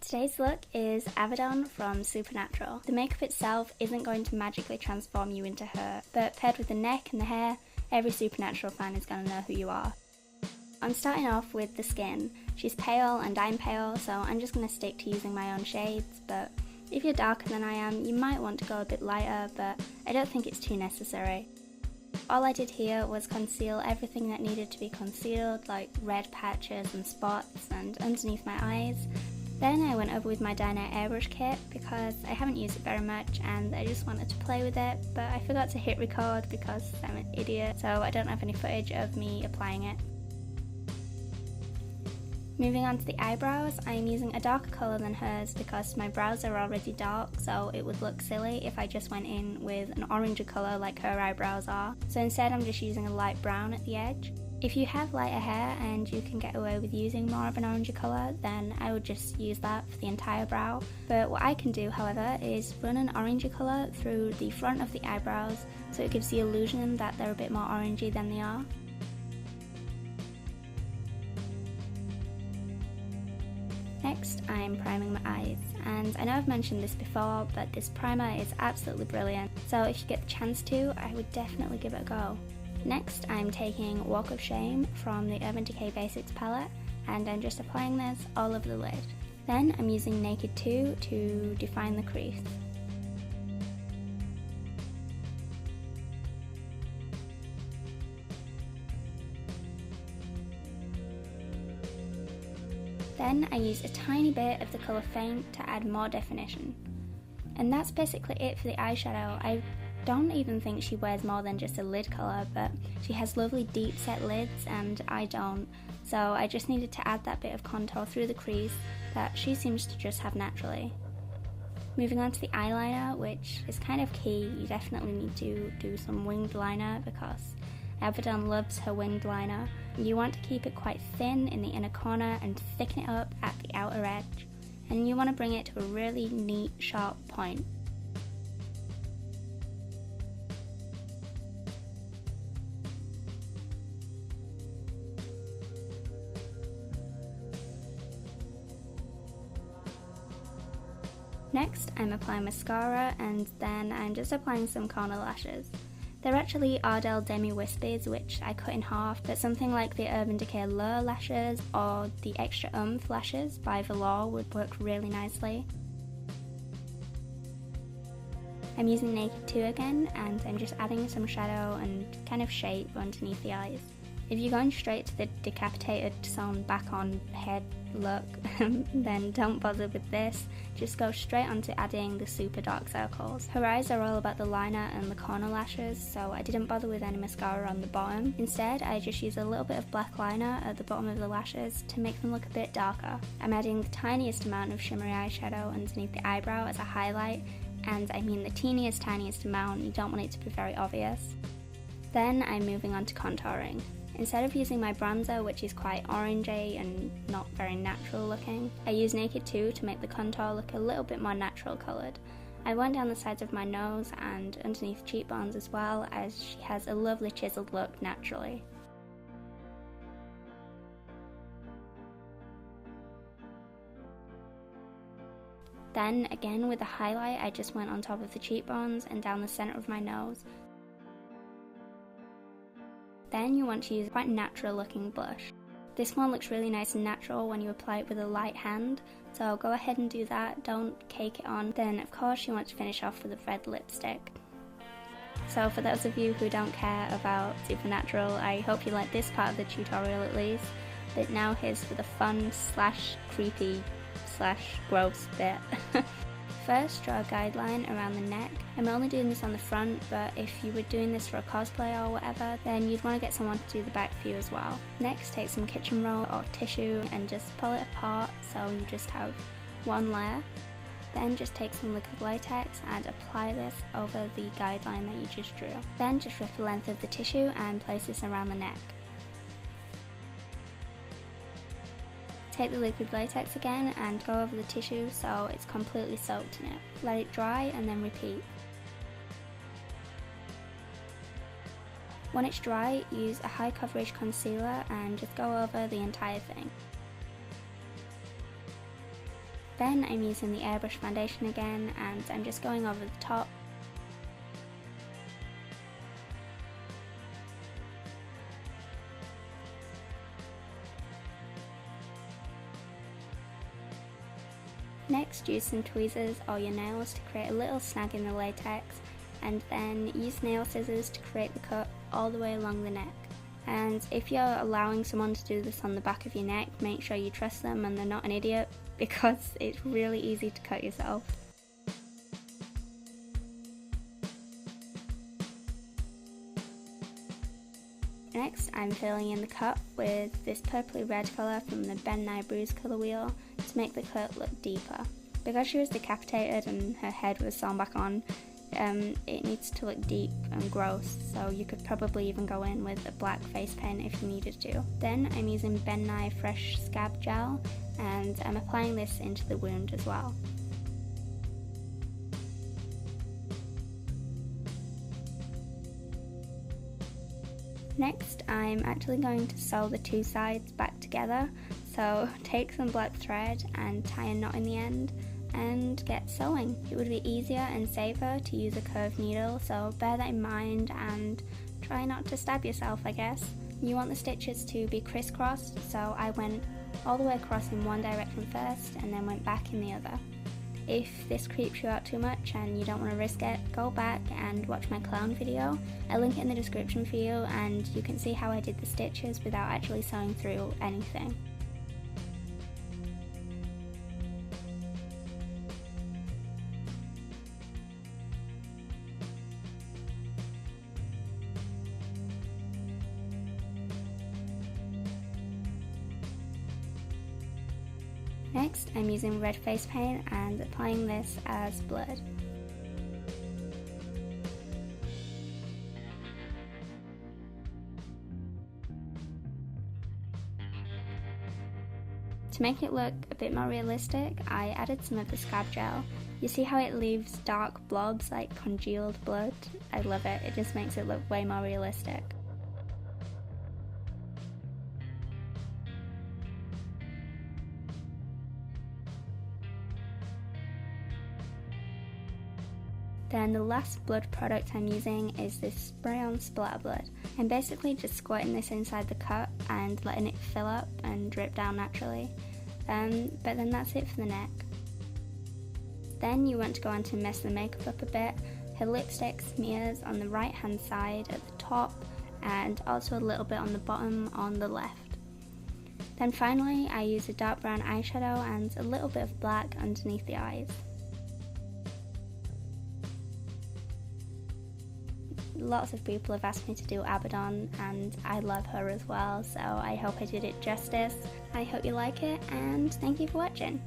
Today's look is Abaddon from Supernatural. The makeup itself isn't going to magically transform you into her, but paired with the neck and the hair, every Supernatural fan is going to know who you are. I'm starting off with the skin. She's pale and I'm pale, so I'm just going to stick to using my own shades, but if you're darker than I am, you might want to go a bit lighter, but I don't think it's too necessary. All I did here was conceal everything that needed to be concealed, like red patches and spots and underneath my eyes. Then I went over with my Diner airbrush kit because I haven't used it very much and I just wanted to play with it, but I forgot to hit record because I'm an idiot, so I don't have any footage of me applying it. Moving on to the eyebrows, I am using a darker colour than hers because my brows are already dark, so it would look silly if I just went in with an orangey colour like her eyebrows are. So instead I'm just using a light brown at the edge. If you have lighter hair and you can get away with using more of an orangey colour, then I would just use that for the entire brow. But what I can do, however, is run an orangey colour through the front of the eyebrows so it gives the illusion that they're a bit more orangey than they are. Next, I'm priming my eyes, and I know I've mentioned this before, but this primer is absolutely brilliant, so if you get the chance to, I would definitely give it a go. Next, I'm taking Walk of Shame from the Urban Decay Basics palette, and I'm just applying this all over the lid. Then I'm using Naked 2 to define the crease. Then I use a tiny bit of the colour Faint to add more definition. And that's basically it for the eyeshadow. I don't even think she wears more than just a lid colour, but she has lovely deep set lids and I don't, so I just needed to add that bit of contour through the crease that she seems to just have naturally. Moving on to the eyeliner, which is kind of key. You definitely need to do some winged liner because Abaddon loves her winged liner. You want to keep it quite thin in the inner corner and thicken it up at the outer edge, and you want to bring it to a really neat sharp point. Next, I'm applying mascara and then I'm just applying some corner lashes. They're actually Ardell Demi Wispies, which I cut in half, but something like the Urban Decay Lure lashes or the Extra Oomph lashes by Velour would work really nicely. I'm using Naked 2 again, and I'm just adding some shadow and kind of shape underneath the eyes. If you're going straight to the decapitated sewn back on head look, then don't bother with this, just go straight on to adding the super dark circles. Her eyes are all about the liner and the corner lashes, so I didn't bother with any mascara on the bottom. Instead, I just use a little bit of black liner at the bottom of the lashes to make them look a bit darker. I'm adding the tiniest amount of shimmery eyeshadow underneath the eyebrow as a highlight, and I mean the tiniest amount, you don't want it to be very obvious. Then I'm moving on to contouring. Instead of using my bronzer, which is quite orangey and not very natural looking, I use Naked 2 to make the contour look a little bit more natural coloured. I went down the sides of my nose and underneath cheekbones as well, as she has a lovely chiseled look naturally. Then, again with the highlight, I just went on top of the cheekbones and down the centre of my nose. Then you want to use quite a natural looking blush. This one looks really nice and natural when you apply it with a light hand, so go ahead and do that, don't cake it on. Then of course you want to finish off with a red lipstick. So for those of you who don't care about Supernatural, I hope you like this part of the tutorial at least, but now here's for the fun / creepy / gross bit. First, draw a guideline around the neck. I'm only doing this on the front, but if you were doing this for a cosplay or whatever, then you'd want to get someone to do the back for you as well. Next, take some kitchen roll or tissue and just pull it apart so you just have one layer. Then just take some liquid latex and apply this over the guideline that you just drew. Then just rip the length of the tissue and place this around the neck. Take the liquid latex again and go over the tissue so it's completely soaked in it. Let it dry and then repeat. When it's dry, use a high coverage concealer and just go over the entire thing. Then I'm using the airbrush foundation again, and I'm just going over the top. Next, use some tweezers or your nails to create a little snag in the latex, and then use nail scissors to create the cut all the way along the neck. And if you're allowing someone to do this on the back of your neck, make sure you trust them and they're not an idiot, because it's really easy to cut yourself. Next, I'm filling in the cut with this purpley red colour from the Bend Nye Bruise colour wheel to make the cut look deeper. Because she was decapitated and her head was sewn back on, it needs to look deep and gross, so you could probably even go in with a black face paint if you needed to. Then I'm using Bend Nye Fresh Scab Gel, and I'm applying this into the wound as well. Next, I'm actually going to sew the two sides back together, so take some black thread and tie a knot in the end and get sewing. It would be easier and safer to use a curved needle, so bear that in mind and try not to stab yourself, I guess. You want the stitches to be crisscrossed, so I went all the way across in one direction first and then went back in the other. If this creeps you out too much and you don't want to risk it, go back and watch my clown video. I'll link it in the description for you, and you can see how I did the stitches without actually sewing through anything. Next, I'm using red face paint and applying this as blood. To make it look a bit more realistic, I added some of the scab gel. You see how it leaves dark blobs like congealed blood? I love it, it just makes it look way more realistic. Then the last blood product I'm using is this spray-on splatter blood. I'm basically just squirting this inside the cut and letting it fill up and drip down naturally. But then that's it for the neck. Then you want to go on to mess the makeup up a bit. Her lipstick smears on the right hand side at the top and also a little bit on the bottom on the left. Then finally I use a dark brown eyeshadow and a little bit of black underneath the eyes. Lots of people have asked me to do Abaddon, and I love her as well, so I hope I did it justice. I hope you like it, and thank you for watching.